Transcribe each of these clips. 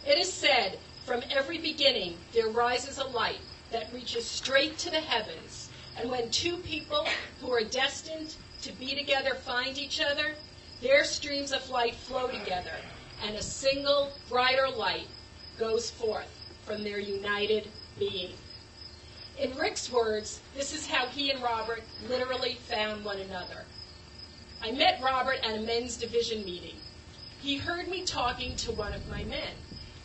It is said, from every beginning there rises a light that reaches straight to the heavens, and when two people who are destined to be together find each other, their streams of light flow together, and a single brighter light goes forth from their united being. In Rick's words, this is how he and Robert literally found one another. I met Robert at a men's division meeting. He heard me talking to one of my men,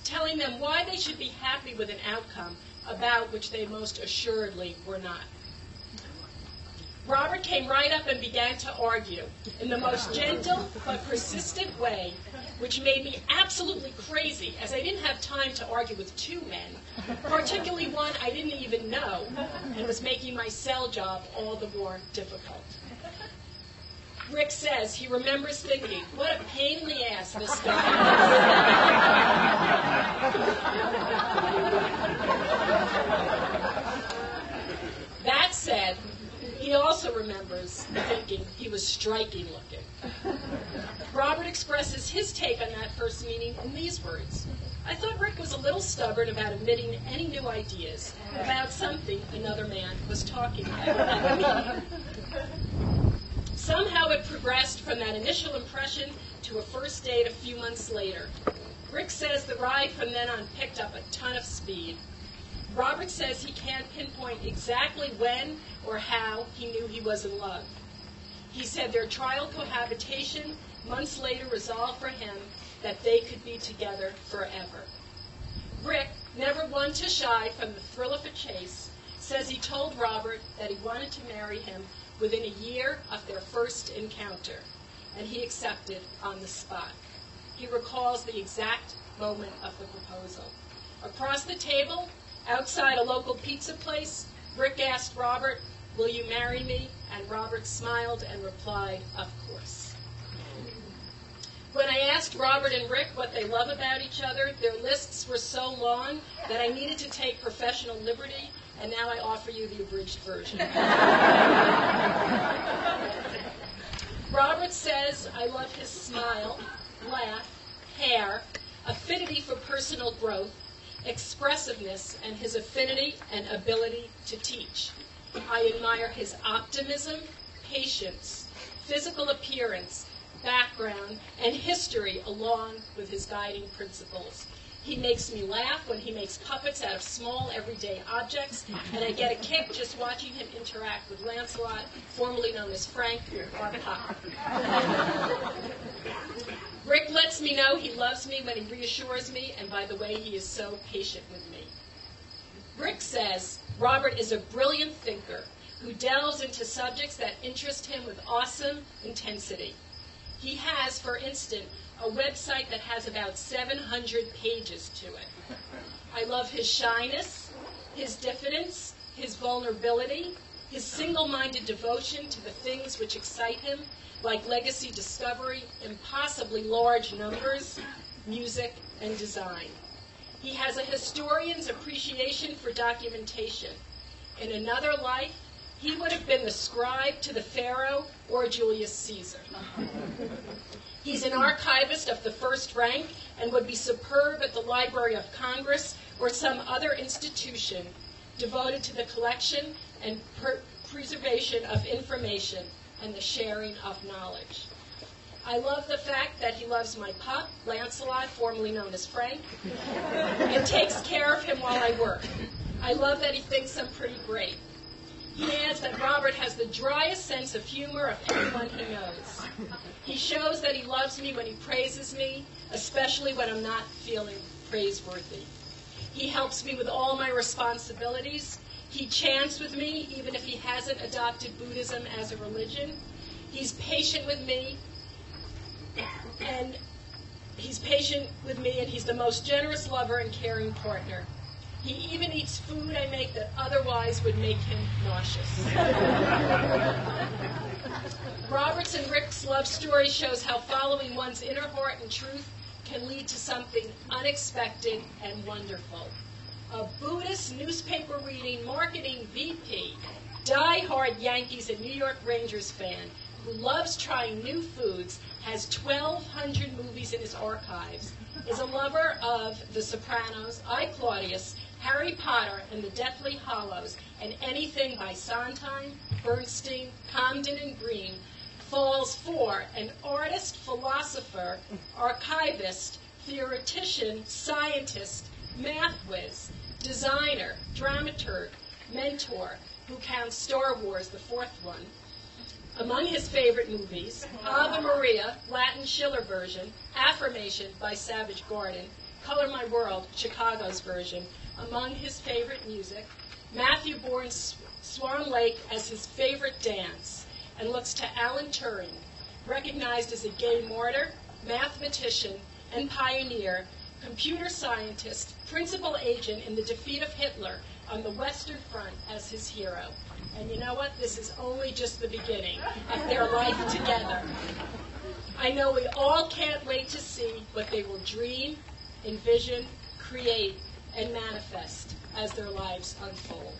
telling them why they should be happy with an outcome about which they most assuredly were not. Robert came right up and began to argue in the most gentle but persistent way, which made me absolutely crazy, as I didn't have time to argue with two men, particularly one I didn't even know, and was making my cell job all the more difficult. Rick says he remembers thinking, what a pain in the ass this guy is. That said, he also remembers thinking he was striking looking. Robert expresses his take on that first meeting in these words. I thought Rick was a little stubborn about admitting any new ideas about something another man was talking about at the meeting. Somehow it progressed from that initial impression to a first date a few months later. Rick says the ride from then on picked up a ton of speed. Robert says he can't pinpoint exactly when or how he knew he was in love. He said their trial cohabitation months later resolved for him that they could be together forever. Rick, never one to shy from the thrill of a chase, says he told Robert that he wanted to marry him within a year of their first encounter, and he accepted on the spot. He recalls the exact moment of the proposal. Across the table, outside a local pizza place, Rick asked Robert, "Will you marry me?" And Robert smiled and replied, "Of course." When I asked Robert and Rick what they love about each other, their lists were so long that I needed to take professional liberty, and now I offer you the abridged version. Robert says, I love his smile, laugh, hair, affinity for personal growth, expressiveness, and his affinity and ability to teach. I admire his optimism, patience, physical appearance, background, and history along with his guiding principles. He makes me laugh when he makes puppets out of small, everyday objects, and I get a kick just watching him interact with Lancelot, formerly known as Frank, our Pop. Rick lets me know he loves me when he reassures me, and by the way, he is so patient with me. Rick says Robert is a brilliant thinker who delves into subjects that interest him with awesome intensity. He has, for instance, a website that has about 700 pages to it. I love his shyness, his diffidence, his vulnerability, his single-minded devotion to the things which excite him, like legacy discovery, impossibly large numbers, music, and design. He has a historian's appreciation for documentation. In another life, he would have been the scribe to the Pharaoh or Julius Caesar. He's an archivist of the first rank and would be superb at the Library of Congress or some other institution devoted to the collection and preservation of information and the sharing of knowledge. I love the fact that he loves my pup, Lancelot, formerly known as Frank, and takes care of him while I work. I love that he thinks I'm pretty great. He adds that Robert has the driest sense of humor of anyone he knows. He shows that he loves me when he praises me, especially when I'm not feeling praiseworthy. He helps me with all my responsibilities. He chants with me, even if he hasn't adopted Buddhism as a religion. He's patient with me, and he's the most generous lover and caring partner. He even eats food I make that otherwise would make him nauseous. Robert's and Rick's love story shows how following one's inner heart and truth can lead to something unexpected and wonderful. A Buddhist newspaper reading marketing VP, die-hard Yankees and New York Rangers fan who loves trying new foods has 1,200 movies in his archives, is a lover of The Sopranos, I, Claudius, Harry Potter and the Deathly Hallows, and anything by Sondheim, Bernstein, Comden, and Green, falls for an artist, philosopher, archivist, theoretician, scientist, math whiz, designer, dramaturg, mentor, who counts Star Wars, the fourth one. Among his favorite movies, Ave Maria, Latin Schiller version, Affirmation by Savage Garden, Color My World, Chicago's version. Among his favorite music, Matthew Bourne's Swan Lake as his favorite dance, and looks to Alan Turing, recognized as a gay martyr, mathematician, and pioneer, computer scientist, principal agent in the defeat of Hitler on the Western Front, as his hero. And you know what? This is only just the beginning of their life together. I know we all can't wait to see what they will dream, envision, create, and manifest as their lives unfold.